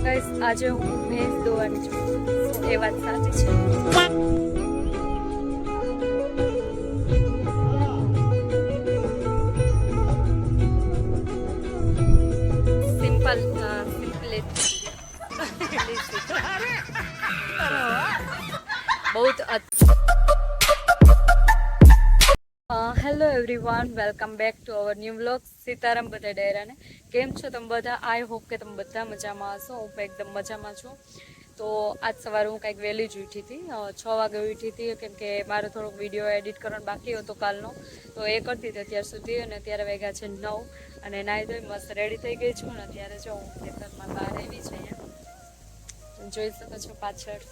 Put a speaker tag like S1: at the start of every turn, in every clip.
S1: Guys આજે હું ભેંસ દોવાની છું એ વાત સાચી છે. સિમ્પલી બહુ hello everyone, welcome back to our new vlog. Sitaram બધા ડાયરાને કેમ છો તમે બધા? આઈ હોપ કે તમે બધા મજામાં હશો. હું પણ એકદમ મજામાં છું. તો આજ સવારે હું કંઈક વહેલી જ ઉઠી હતી, 6 વાગે ઉઠી હતી, કેમ કે મારે થોડોક વિડીયો એડિટ કરવાનો બાકી હતો કાલનો, તો એ કરતી હતી અત્યાર સુધી. અને અત્યારે વાગ્યા છે 9 અને નાહી ધોઈ મસ્ત રેડી થઈ ગઈ છું. અને અત્યારે જો હું ખેતરમાં બહાર આવી છે, અહીંયા જોઈ શકો છો પાછળ.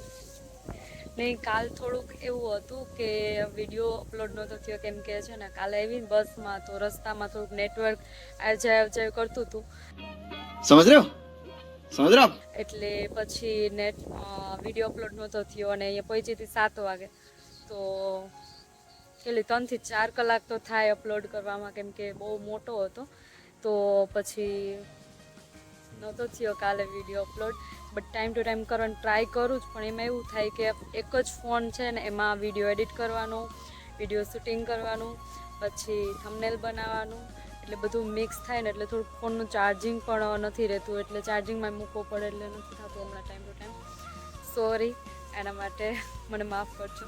S1: નહીં, કાલ થોડુંક એવું હતું કે વિડીયો અપલોડ નહોતો થયો, કેમ કે છે ને કાલે આવી બસમાં તો રસ્તામાં થોડુંક નેટવર્ક આવજાવ કરતું હતું, સમજ રહ્યો એટલે પછી વિડીયો અપલોડ નહોતો થયો. અને અહીંયા પહોંચી હતી 7 વાગે, તો કેટલી 3 થી 4 કલાક તો થાય અપલોડ કરવામાં, કેમ કે બહુ મોટો હતો. તો પછી નહોતો થયો કાલે video upload. But time to time કરવાનો ટ્રાય કરું જ, પણ એમાં એવું થાય કે એક જ ફોન છે ને એમાં વિડીયો એડિટ કરવાનો, વિડીયો શૂટિંગ કરવાનું, પછી થંબનેલ બનાવવાનું, એટલે બધું મિક્સ થાય ને એટલે થોડુંક ફોનનું ચાર્જિંગ પણ નથી રહેતું, એટલે ચાર્જિંગમાં મૂકવો પડે, એટલે નથી થતું હમણાં ટાઈમ ટુ ટાઈમ. સોરી, એના માટે મને માફ કરજો.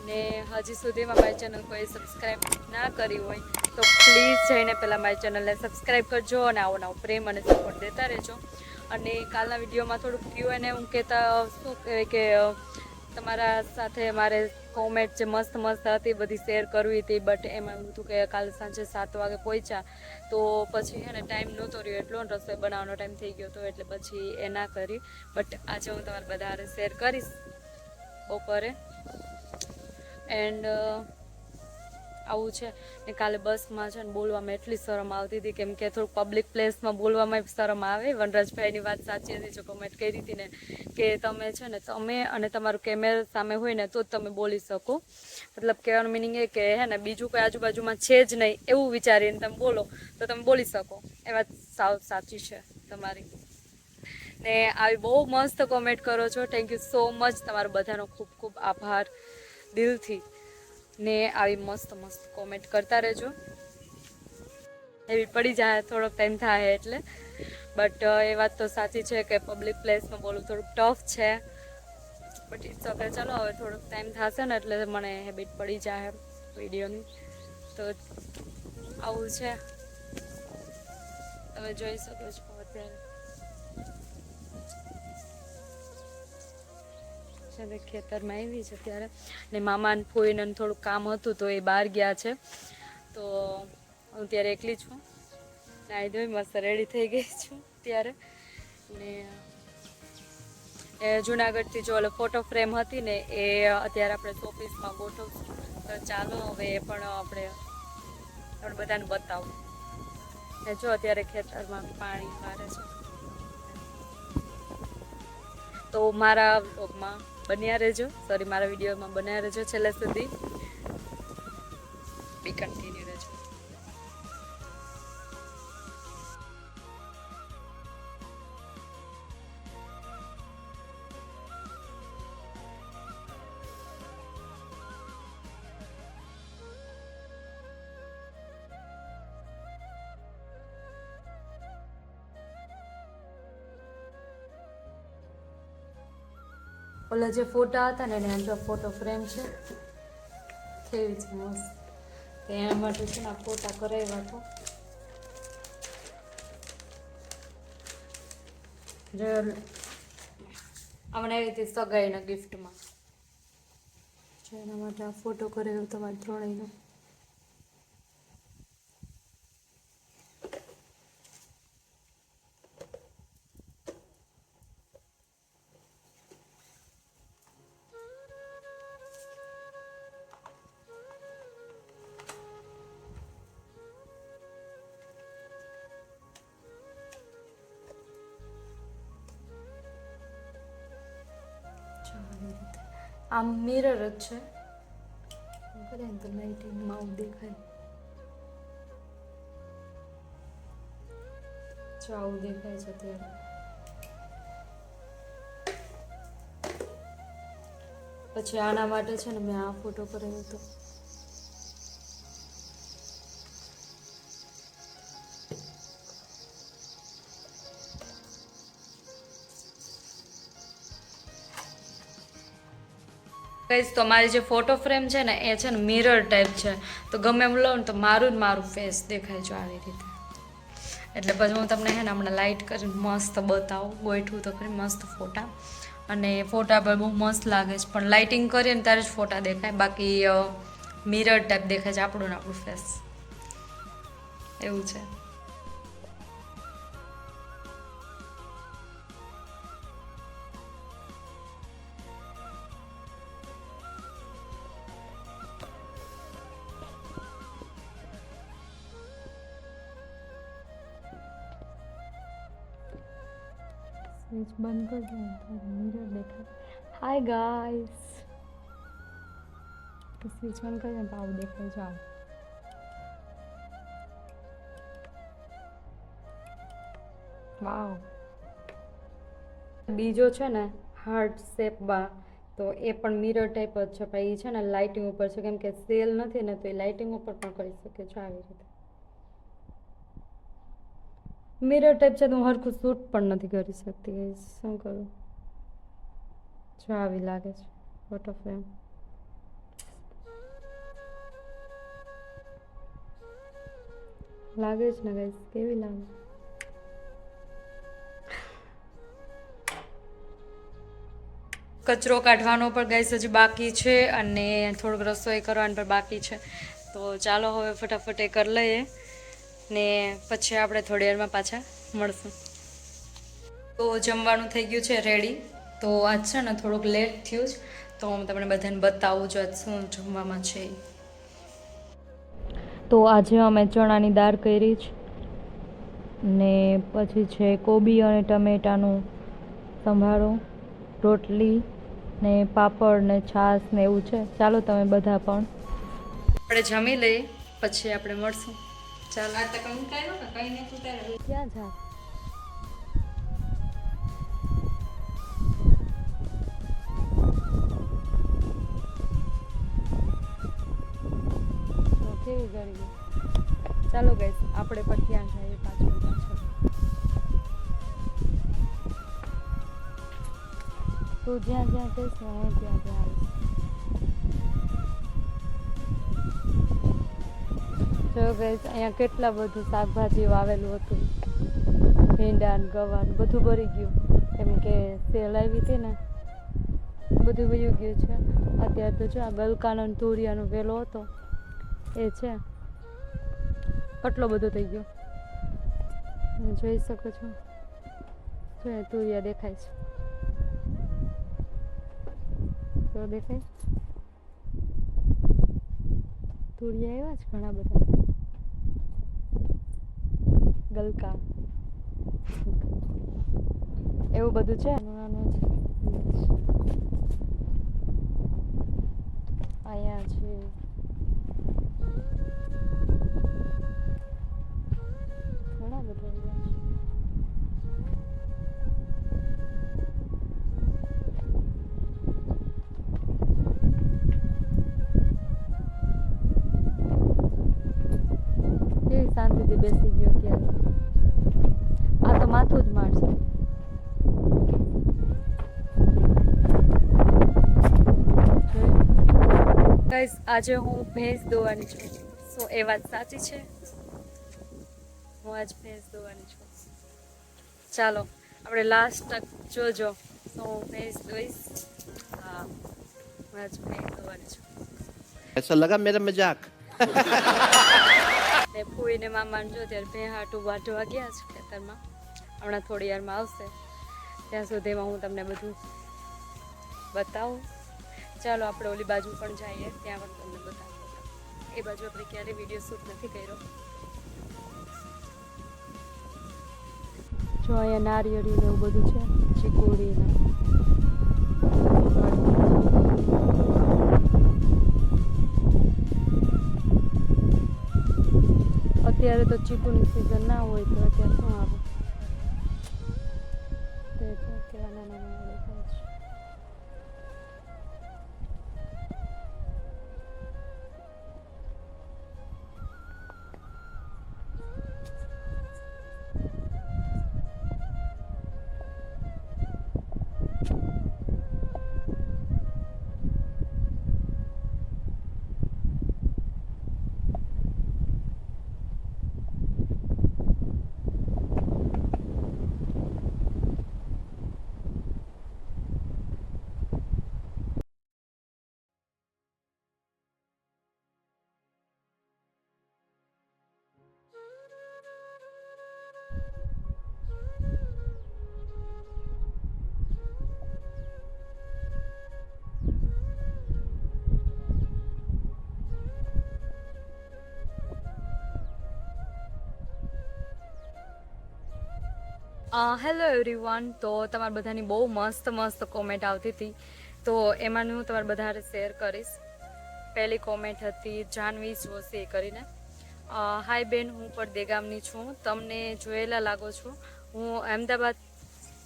S1: ને હજી સુધીમાં મારી ચેનલ કોઈ સબસ્ક્રાઈબ ના કરી હોય તો પ્લીઝ જઈને પહેલાં મારી ચેનલને સબસ્ક્રાઈબ કરજો અને આવો નવો પ્રેમ અને સપોર્ટ દેતા રહેજો. અને કાલના વિડીયોમાં થોડુંક Q&A હું કહેતા શું કહેવાય કે તમારા સાથે મારે કોમેન્ટ જે મસ્ત મસ્ત હતી બધી શેર કરવી હતી, બટ એમાં એવું હતું કે કાલે સાંજે 7 વાગે પહોંચ્યા તો પછી એને ટાઈમ નહોતો રહ્યો એટલો, રસોઈ બનાવવાનો ટાઈમ થઈ ગયો હતો, એટલે પછી એ ના કરી. બટ આજે હું તમારા બધા શેર કરીશ બપોરે. એન્ડ આવું છે ને. કાલે બસમાં છે ને બોલવામાં એટલી શરમ આવતી હતી, કેમ કે થોડુંક પબ્લિક પ્લેસમાં બોલવામાં શરમ આવે. વનરાજભાઈની વાત સાચી હતી, જો કમેન્ટ કરી હતી ને કે તમે છે ને તમે અને તમારું કેમેરા સામે હોય ને તો જ તમે બોલી શકો. મતલબ કહેવાનો મિનિંગ એ કે હે ને બીજું કોઈ આજુબાજુમાં છે જ નહીં એવું વિચારીને તમે બોલો તો તમે બોલી શકો. એ વાત સાવ સાચી છે તમારી. ને આવી બહુ મસ્ત કોમેન્ટ કરો છો, થેન્ક યુ સો મચ. તમારો બધાનો ખૂબ ખૂબ આભાર દિલથી. ને આવી મસ્ત મસ્ત કોમેન્ટ કરતા રહેજો. એવી પડી જાય થોડોક ટાઈમ થાય એટલે, બટ એ વાત તો સાચી છે કે પબ્લિક પ્લેસમાં બોલવું થોડુંક ટફ છે. But it's okay. ચાલો હવે થોડોક ટાઈમ થશે ને એટલે મને હેબિટ પડી જાય વિડીયોની. તો આવું છે, તમે જોઈ શકો છો અત્યારે ખેતરમાં આવી છે અત્યારે. ને મામાને ફોઈને થોડુંક કામ હતું તો એ બહાર ગયા છે, તો હું ત્યારે એકલી છું. નાહી ધોઈ મસ્ત રેડી થઈ ગઈ છું ત્યારે. ને એ જુનાગઢથી જો ફોટો ફ્રેમ હતી ને એ અત્યારે આપણે શોપીસમાં ગોઠવશું. તો ચાલો હવે એ પણ આપણે બધાને બતાવું. ને જો અત્યારે ખેતરમાં પાણી મારે છે, તો મારા વ્લોગમાં બન્યા રહેજો, મારા વિડીયોમાં બન્યા રહેજો છેલ્લે સુધી. બી કન્ટિન્યુ રહેજો. ઓલા જે ફોટા હતા ને એને જો ફોટો ફ્રેમ છે કેવી છે મસ્ત, તો એના માટે છે ને આ ફોટા કરાવ્યા હતા. અમને આવી હતી સગાઈના ગિફ્ટમાં, એના માટે આ ફોટો કરાવ્યો તમારે ત્રણેયનો. આમ મિરર જ છે, કરે ને તો લાઇટિંગમાં આવું દેખાય. જો આવું દેખાય છે અત્યારે. પછી આના માટે છે ને મેં આ ફોટો કરેલો હતો. કહીશ તો મારી જે ફોટો ફ્રેમ છે ને એ છે ને મિરર ટાઈપ છે, તો ગમે એમ લો ને તો મારું જ મારું ફેસ દેખાય છે આવી રીતે. એટલે પછી હું તમને હે ને હમણાં લાઇટ કરીને મસ્ત બતાવું, ગોઠવું તો ખરી મસ્ત ફોટા. અને ફોટા પર બહુ મસ્ત લાગે છે, પણ લાઇટિંગ કરીએ ને ત્યારે જ ફોટા દેખાય, બાકી મિરર ટાઈપ દેખાય છે આપણું ને આપણું ફેસ એવું છે. સ્વિચ બંધ કરજો ને ત્યારે મિરર દેખાય. હાય ગાઈસ, સ્વિચ બંધ કરજો ને તો આવું દેખાય છે. આવું વાવ. બીજો છે ને હાર્ટ શેપમાં, તો એ પણ મિરર ટાઈપ જ છે, પણ એ છે ને લાઇટિંગ ઉપર છે, કેમ કે સેલ નથી ને તો એ લાઇટિંગ ઉપર પણ કરી શકે છે આવી રીતે. મિરર ટાઈપ છે તો હું હરખું શૂટ પણ નથી કરી શકતી, શું કરું. જો આવી લાગે છે ફોટો ફ્રેમ. લાગે છે ને ગાઈસ, કેવી લાગે? કચરો કાઢવાનો પણ ગાઈસ હજી બાકી છે, અને થોડુંક રસોઈ કરવાનું પણ બાકી છે. તો ચાલો હવે ફટાફટ એ કરી લઈએ ને પછી આપણે થોડી વારમાં પાછા મળશું. તો જમવાનું થઈ ગયું છે રેડી. તો આજ છે ને થોડુંક લેટ થયું જ, તો હું તમને બધાને બતાવું છું આજ શું જમવામાં છે. તો આજે અમે ચણાની દાળ કરી છે, ને પછી છે કોબી અને ટમેટાનું સંભારો, રોટલી ને પાપડ ને છાશ ને એવું છે. ચાલો તમે બધા પણ આપણે જમી લઈએ પછી આપણે મળશું. ચાલો. ક્યાં જા? કેવી ગરમી. ચાલો ગાઈસ, આપણે પણ ત્યાં જઈએ પાછળ. તું જ્યાં જ્યાં કહીશ હું ત્યાં ત્યાં આવીશ. જો ગાઈસ, અહીંયા કેટલા બધું શાકભાજી વાવેલું હતું, ભીંડા ને ગવાર બધું ભરી ગયું, કેમ કે સેલ આવી હતી ને, બધું વયું ગયું છે. અત્યારે તો જો આ ગલકાનો તુરિયાનો વેલો હતો એ છે, કેટલો બધો થઈ ગયો જોઈ શકો છો. જો તુરિયા દેખાય છે, તો દેખાય તુરિયા એવા જ ઘણા બધા ગલકા એવું બધું છે. અહીંયા છે ઘણા બધા કેવી શાંતિથી બેસી ગયો ત્યારે. આ તો માથું જ મારશે. ગાઈસ, આજે હું ભેંસ દોવાની છું. શું એ વાત સાચી છે? હું આજ ભેંસ દોવાની છું. ચાલો આપણે લાસ્ટ તક જોજો. હું ભેંસ દોઈશ. હા, હું આજ ભેંસ દોવાની છું.
S2: ऐसा लगा मेरा मजाक.
S1: ને ફૂઈને મામાને જો ત્યારે ભેં હાટું વાઢવા ગયા છે ખેતરમાં. હમણાં થોડી વારમાં આવશે, ત્યાં સુધીમાં હું તમને બધું બતાવું. ચાલો આપણે ઓલી બાજુ પણ જઈએ, ત્યાં પણ તમને બતાવું. એ બાજુ આપણે ક્યારેય વિડીયો શૂટ નથી કર્યો. જો અહીંયા નારિયેળી ને એવું બધું છે, ચીકુડી ને અત્યારે તો ચીકુની સિઝન ના હોય તો અત્યારે શું આવે તે કેવા નાના નાના દેખાય છે. Hello everyone. તો તમારા બધાની બહુ મસ્ત કોમેન્ટ આવતી હતી, તો એમાંનું હું તમારા બધા શેર કરીશ. પહેલી કોમેન્ટ હતી જાનવી જોશી કરીને. હાય બેન, હું પણ દેગામની છું, તમને જોયેલા લાગો છો. હું અહેમદાબાદ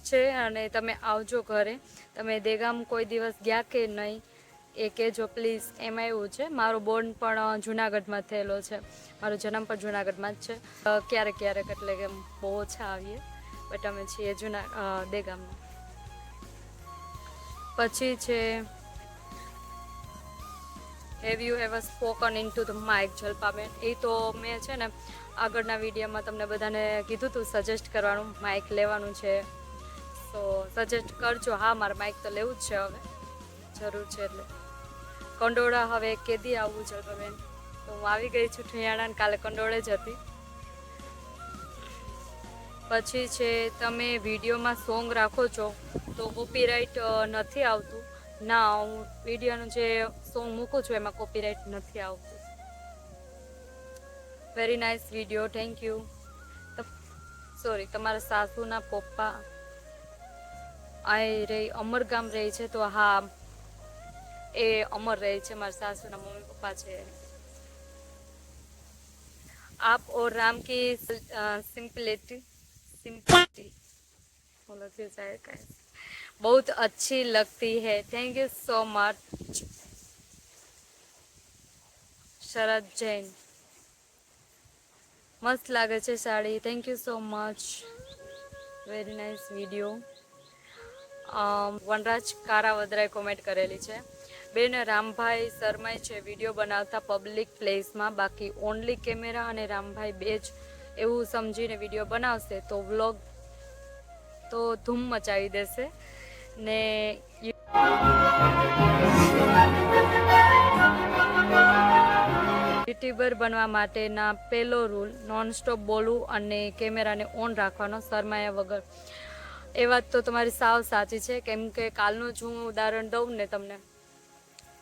S1: છે અને તમે આવજો ઘરે. તમે દેગામ કોઈ દિવસ ગયા કે નહીં એ કહેજો પ્લીઝ. એમાં એવું છે, મારો બોર્ન પણ જુનાગઢમાં થયેલો છે, મારો જન્મ પણ જુનાગઢમાં જ છે. ક્યારેક એટલે કે બહુ ઓછા આવીએ, બટ અમે છીએ દેગામમાં. પછી છે have you ever spoken into the mike જલપાબેન. એ તો મેં છે ને આગળના વિડીયોમાં તમને બધાને કીધું હતું સજેસ્ટ કરવાનું, માઇક લેવાનું છે, તો સજેસ્ટ કરજો. હા, મારે માઇક તો લેવું જ છે, હવે જરૂર છે. એટલે કંડોળા હવે કેદી આવવું જલપાબેન? તો હું આવી ગઈ છું ઠિયાણા, કાલે કંડોળે જ હતી. પછી છે તમે વિડીયોમાં સોંગ રાખો છો તો કોપીરાઇટ નથી આવતું? ના, હું વિડીયોનું જે સોંગ મૂકું છું એમાં કોપીરાઇટ નથી આવતું. Very nice video, thank you. Sorry, તમારા સાસુના પપ્પા અમરગામ રહે છે? તો હા, એ અમર રહે છે, મારા સાસુના મમ્મી પપ્પા છે. आप और राम की सिंपलिटी बहुत अच्छी लगती है. Thank you so much. Sharad Jain, મસ્ત લાગે છે sari. Thank you so much, very nice video. Vanraj કારાવદરાએ કોમેન્ટ કરેલી છે, બેન રામભાઈ શર્માય છે વિડીયો બનાવતા પબ્લિક પ્લેસમાં, બાકી ઓનલી કેમેરા અને રામભાઈ બે જ એવું સમજીને વિડીયો બનાવશે તો વ્લોગ તો ધૂમ મચાવી દેશે. ને યુટ્યુબર બનવા માટેના પહેલો રૂલ નોનસ્ટોપ બોલવું અને કેમેરાને ઓન રાખવાનો, શરમાયા વગર. એ વાત તો તમારી સાવ સાચી છે, કેમ કે કાલનું જ હું ઉદાહરણ દઉં ને તમને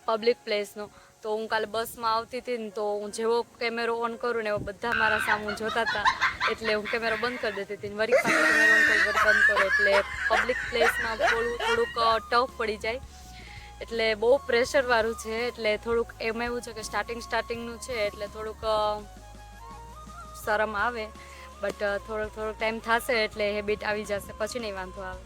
S1: પબ્લિક પ્લેસનો. તો હું કાલે બસમાં આવતી હતી ને, તો હું જેવો કેમેરો ઓન કરું ને એવો બધા મારા સામું જોતા હતા, એટલે હું કેમેરો બંધ કરી દેતી હતી. વળી પાછો કેમેરો ઓન કરું, બંધ કરું, એટલે પબ્લિક પ્લેસમાં બોલવું થોડુંક ટફ પડી જાય. એટલે બહુ પ્રેશરવાળું છે, એટલે થોડુંક એમાં એવું છે કે સ્ટાર્ટિંગનું છે, એટલે થોડુંક શરમ આવે, બટ થોડોક ટાઈમ થશે એટલે હેબિટ આવી જશે, પછી નહીં વાંધો આવે.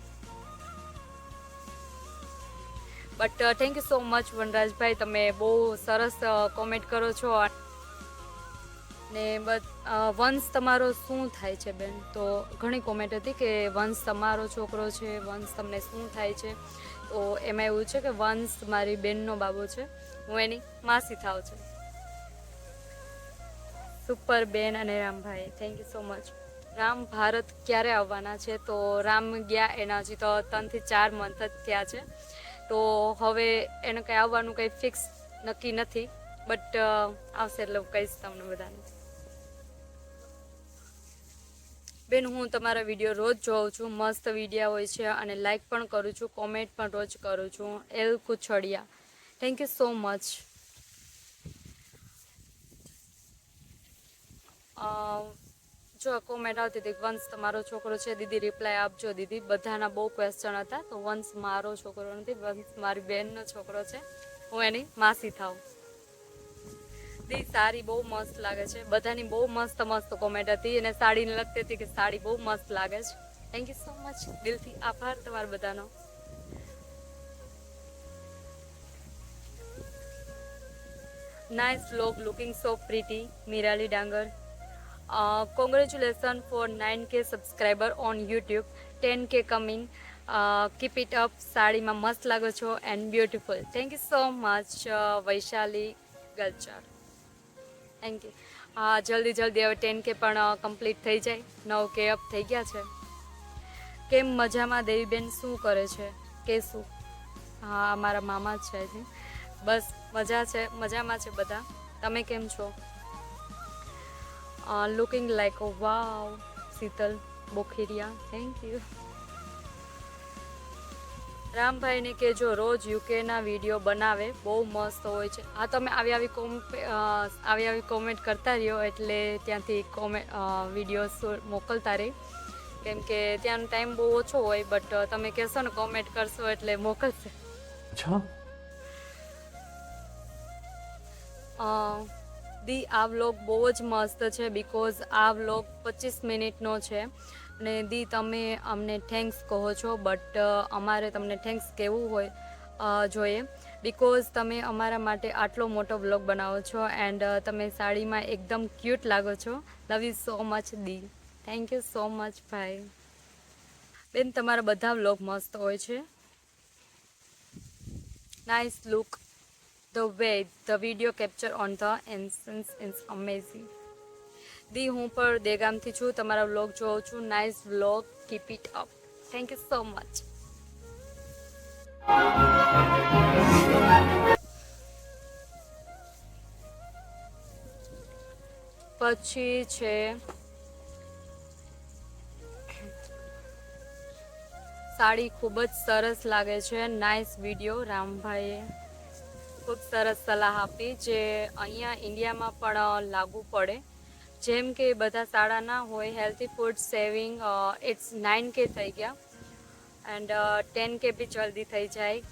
S1: But thank you so much વનરાજભાઈ, તમે બહુ સરસ કોમેન્ટ કરો છો. ને વંશ તમારો શું થાય છે બેન? તો ઘણી કોમેન્ટ હતી કે વંશ તમારો છોકરો છે, વંશ તમને શું થાય છે? તો એમાં એવું છે કે વંશ મારી બેનનો બાબો છે, હું એની માસી થાવ છું. સુપર બેન અને Rambhai, thank you so much. Ram Bharat ક્યારે આવવાના છે? તો રામ ગયા એના હજી તો 3 થી 4 મંથ જ થયા છે, તો હવે એને કંઈ આવવાનું કંઈ ફિક્સ નક્કી નથી, બટ આવશે એટલે હું કહીશ તમને બધાને. બેન હું તમારા વિડીયો રોજ જોઉં છું, મસ્ત વિડીયો હોય છે અને લાઈક પણ કરું છું, કોમેન્ટ પણ રોજ કરું છું. L Kuchhadiya, thank you so much. જો કોમેન્ટ આવતી હતી વંશ તમારો છોકરો છે, દીદી રિપ્લાય આપજો દીદી. બધાના બહુ ક્વેશ્ચન હતા, તો વંશ મારો છોકરો નથી, વંશ મારી બહેનનો છોકરો છે, હું એની માસી થાવ. દી સાડી બહુ મસ્ત લાગે છે, બધાની બહુ મસ્ત કોમેન્ટ હતી, અને સાડીને લગતી હતી કે સાડી બહુ મસ્ત લાગે છે. થેન્ક યુ સો મચ, દિલથી આભાર તમારા બધાનો. Nice vlog, looking so pretty, Mirali Dangar. Congratulations for 9K subscriber on YouTube, 10K coming, keep it up. સાડીમાં મસ્ત લાગો છો and beautiful. Thank you so much Vaishali Galchar, thank you. હા, જલ્દી હવે 10K પણ કમ્પ્લીટ થઈ જાય, 9K અપ થઈ ગયા છે. કેમ મજામાં દેવીબેન? શું કરે છે? કેશું? હા, મારા મામા જ છે. બસ મજામાં છે બધા. તમે કેમ છો? Looking like wow, Shital Bokhiriya, thank you. રામભાઈને કહેજો રોજ યુકેના વિડીયો બનાવે, બહુ મસ્ત હોય છે. હા, તમે આવી કોમેન્ટ કરતા રહ્યો, એટલે ત્યાંથી વિડીયોઝ મોકલતા રહી. કેમ કે ત્યાંનો ટાઈમ બહુ ઓછો હોય, બટ તમે કહેશો ને કોમેન્ટ કરશો એટલે મોકલશે.
S3: अच्छा
S1: દી આ વ્લોગ બહુ જ મસ્ત છે બિકોઝ આ વ્લોગ 25 મિનિટનો છે અને દી તમે અમને થેન્ક્સ કહો છો, બટ અમારે તમને થેન્ક્સ કહેવું જોઈએ બિકોઝ તમે અમારા માટે આટલો મોટો વ્લોગ બનાવો છો એન્ડ તમે સાડીમાં એકદમ ક્યુટ લાગો છો. લવ યુ સો મચ દી. થેન્ક યુ સો મચ ભાઈ. બેન તમારા બધા વ્લોગ મસ્ત હોય છે. Nice look. The way the video capture on the instance is amazing. દી હું પણ દેગામથી છું, તમારા વ્લોગ જોઉં છું. Nice vlog, keep it up. Thank you so much. પછી છે સાડી ખૂબ જ સરસ લાગે છે. Nice video. રામભાઈએ ખૂબ સરસ સલાહ આપી જે અહીંયા ઇન્ડિયામાં પણ લાગુ પડે. જેમ કે બધા સાડા ના હોય. Healthy food saving it's 9K થઈ ગયા એન્ડ 10K બી જલ્દી થઈ જાય.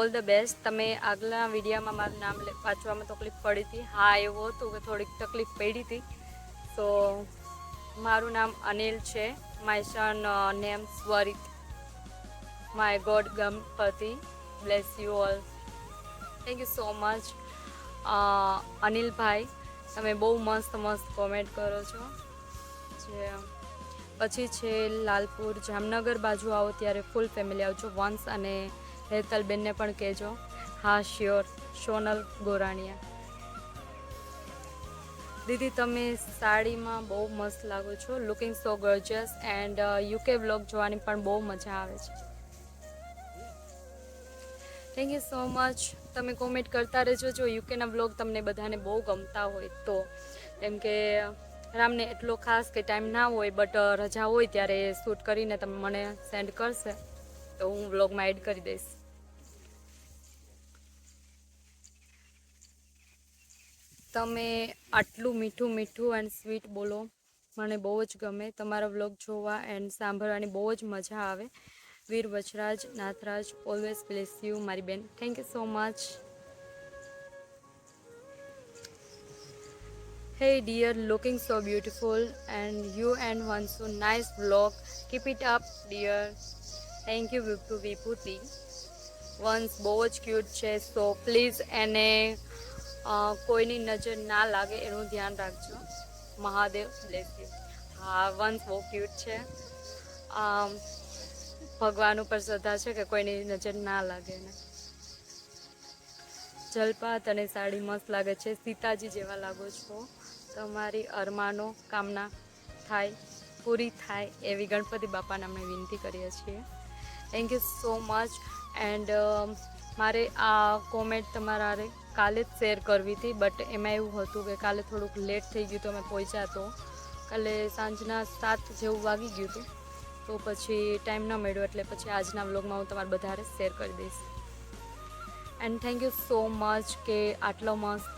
S1: All the best. તમે આગલા વિડીયોમાં મારું નામ વાંચવામાં તકલીફ પડી હતી. હા, એવું હતું કે થોડીક તકલીફ પડી હતી. સો મારું નામ અનિલ છે. My son name Swarit. My god Ganpati bless you all. Thank you so much અનિલભાઈ. તમે બહુ મસ્ત મસ્ત કોમેન્ટ કરો છો. જે પછી છે લાલપુર જામનગર બાજુ આવો ત્યારે ફૂલ ફેમિલી આવજો. વંશ અને હેતલબેનને પણ કહેજો. હા શ્યોર. સોનલ ગોરાણીયા. દીદી તમે સાડીમાં બહુ મસ્ત લાગો છો. Looking so gorgeous and UK vlog જોવાની પણ બહુ મજા આવે છે. Thank you so much. તમે કોમેન્ટ કરતા રહેજો જો યુકેના વ્લોગ તમને બધાને બહુ ગમતા હોય તો. કેમ કે રામને એટલો ખાસ કે ટાઈમ ના હોય, બટ રજા હોય ત્યારે શૂટ કરીને તમે મને સેન્ડ કરશે તો હું વ્લોગમાં એડ કરી દઈશ. તમે આટલું મીઠું મીઠું એન્ડ સ્વીટ બોલો, મને બહુ જ ગમે. તમારા વ્લોગ જોવા એન્ડ સાંભળવાની બહુ જ મજા આવે. વીર વચરાજ નાથરાજ ઓલવેઝ બ્લેસ યુ મારી બેન. Thank you so much. Hey dear, looking so beautiful and you and Vansu nice vlog. Keep it up dear. Thank you વિભૂતિ. વંશ બહુ જ ક્યુટ છે, સો પ્લીઝ એને કોઈની નજર ના લાગે એનું ધ્યાન રાખજો. Mahadev bless you. હા, વંશ બહુ ક્યુટ છે. ભગવાન ઉપર શ્રદ્ધા છે કે કોઈની નજર ના લાગે એને. જલપાત અને સાડી મસ્ત લાગે છે. સીતાજી જેવા લાગો છો. તમારી અરમાનો કામના થાય પૂરી થાય એવી ગણપતિ બાપાને અમે વિનંતી કરીએ છીએ. Thank you so much. And મારે આ કોમેન્ટ તમારા કાલે જ શેર કરવી હતી, બટ એમાં એવું હતું કે કાલે થોડુંક લેટ થઈ ગયું તો અમે પહોંચ્યા તો કાલે સાંજના 7 જેવું વાગી ગયું હતું, તો પછી ટાઈમ ન મળ્યો એટલે પછી આજના વ્લોગમાં હું તમારા બધાને શેર કરી દઈશ. And thank you so much કે આટલો મસ્ત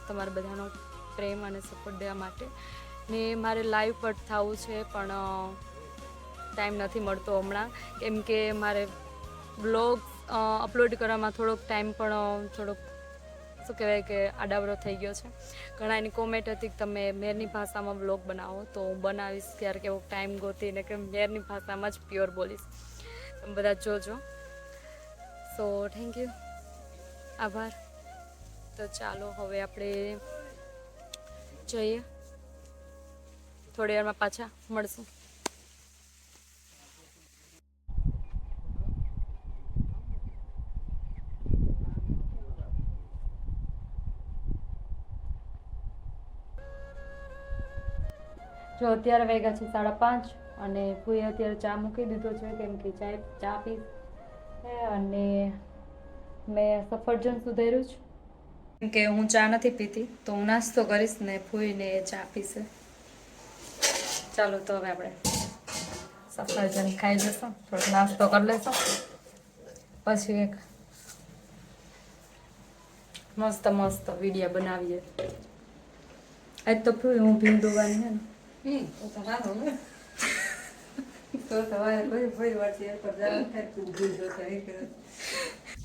S1: તમારા બધાનો પ્રેમ અને સપોર્ટ દેવા માટે. ને મારે લાઈવ પર થવું છે પણ ટાઈમ નથી મળતો હમણાં, કેમ કે મારે બ્લોગ અપલોડ કરવામાં થોડોક ટાઈમ પણ થોડોક શું કહેવાય કે આડાવડો થઈ ગયો છે. ઘણા એની કોમેન્ટ હતી કે તમે મેરની ભાષામાં વ્લોગ બનાવો, તો હું બનાવીશ ક્યારેક એવો ટાઈમ ગોતીને કે મેરની ભાષામાં જ પ્યોર બોલીશ. તમે બધા જોજો. સો થેન્ક યુ, આભાર. તો ચાલો હવે આપણે જઈએ, થોડી વારમાં પાછા મળશું. જો અત્યારે વાગ્યા છે 5:30 અને ફૂઈએ અત્યારે ચા મૂકી દીધો છે, કેમ કે ચા પીશ. અને મેં સફરજન સુધાર્યું છે, કેમ કે હું ચા નથી પીતી, તો હું નાસ્તો કરીશ ને ફૂઈને ચા પીશે. ચાલો તો હવે આપણે સફરજન ખાઈ જશું, થોડોક નાસ્તો કરી લેશું, પછી એક મસ્ત મસ્ત વિડીયો બનાવીએ. આજ તો ફૂઈ હું ભીંડુવાની હે ને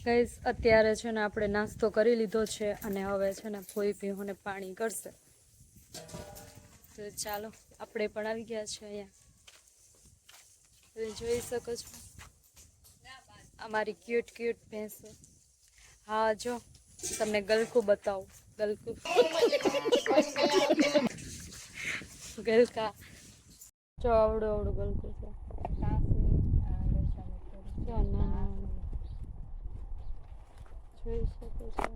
S1: ગાઈસ અત્યારે છે ને આપણે નાસ્તો કરી લીધો છે અને હવે છે ને કોઈ ભીહોને પાણી કરશે. તો ચાલો આપણે પણ આવી ગયા છે અહીંયા. તમે જોઈ શકો છો અમારી ક્યુટ ભેંસ. હા જો તમને ગલકું બતાવું. ગલકું ગલકા જો આવડું ગલકું છે. જો ના જોઈ શકો છો.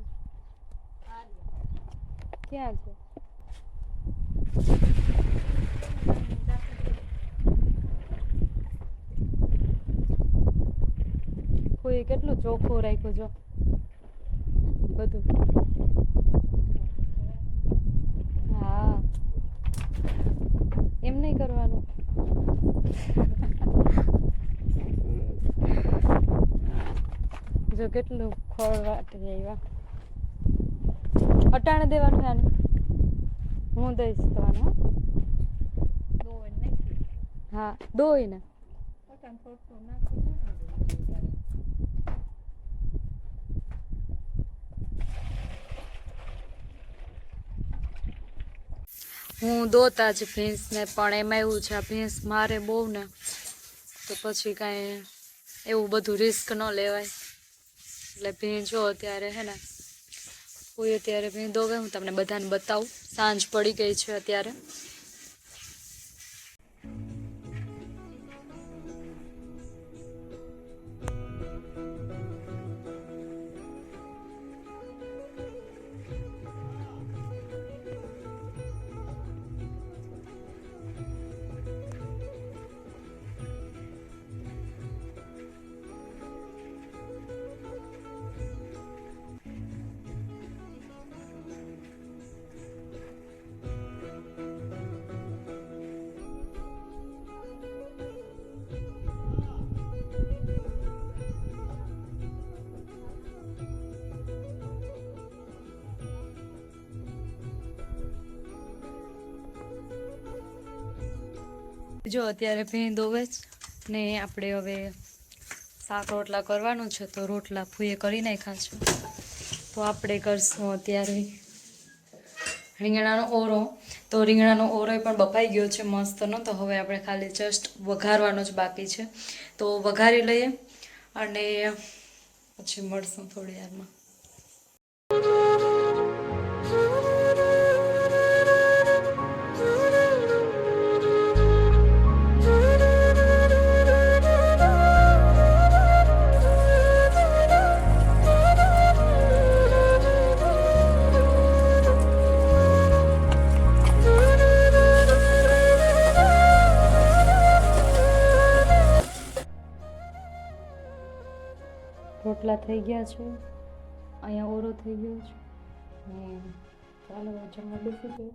S1: ક્યાં છે? કોઈ કેટલું ચોખ્ખું રાખ્યું જો બધું. હા એમ નહીં કરવાનું. જો કેટલું ખોળવાટી આવ્યા. અટાણે દેવાનું છે આને. હું દઈશ તમારે. હા દોઈ ને હું દોતા જ ભેંસને, પણ એમાં એવું છે આ ભેંસ મારે બહુ ને તો પછી કાંઈ એવું બધું રિસ્ક ન લેવાય. એટલે ભેં જો અત્યારે હે ને કોઈ અત્યારે ભેં દોવે. હું તમને બધાને બતાવું. સાંજ પડી ગઈ છે અત્યારે. જો અત્યારે ભેં દોવે જ ને આપણે હવે શાક રોટલા કરવાનું છે. તો રોટલા ફૂએ કરી નાખ્યા છે. તો આપણે કરશું અત્યારે રીંગણાનો ઓરો. તો રીંગણાનો ઓરો પણ બફાઈ ગયો છે મસ્તનો. તો હવે આપણે ખાલી જસ્ટ વઘારવાનો જ બાકી છે. તો વઘારી લઈએ અને પછી મળશું થોડી વારમાં. રોટલા થઈ ગયા છે. અહીંયા ઓરો થઈ ગયો છે. ચાલો જમવા બેસી ગયો.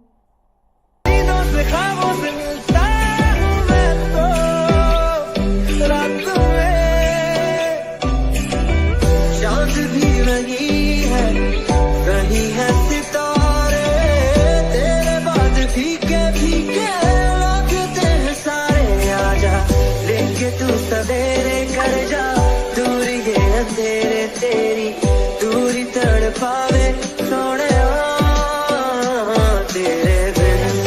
S3: तेरी दूरी तड़पावे सोने तेरे बिन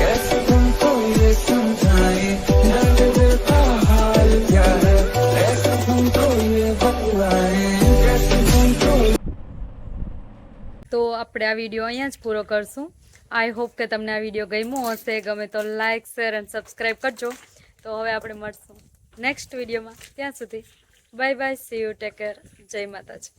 S3: कैसे तुमको ये समझाए दर्द दिल का हाल क्या है कैसे तुमको ये बतलाए कैसे तुमको.
S1: તો આપણે આ વિડીયો અહીંયા જ પૂરો કરશું. આઈ હોપ કે તમને આ વિડીયો ગમ્યો હશે. ગમે તો લાઇક શેર અને સબસ્ક્રાઈબ કરજો. તો હવે આપણે મળશું નેક્સ્ટ વિડીયોમાં. ત્યાં સુધી bye bye. C you. Take care. જય માતાજી.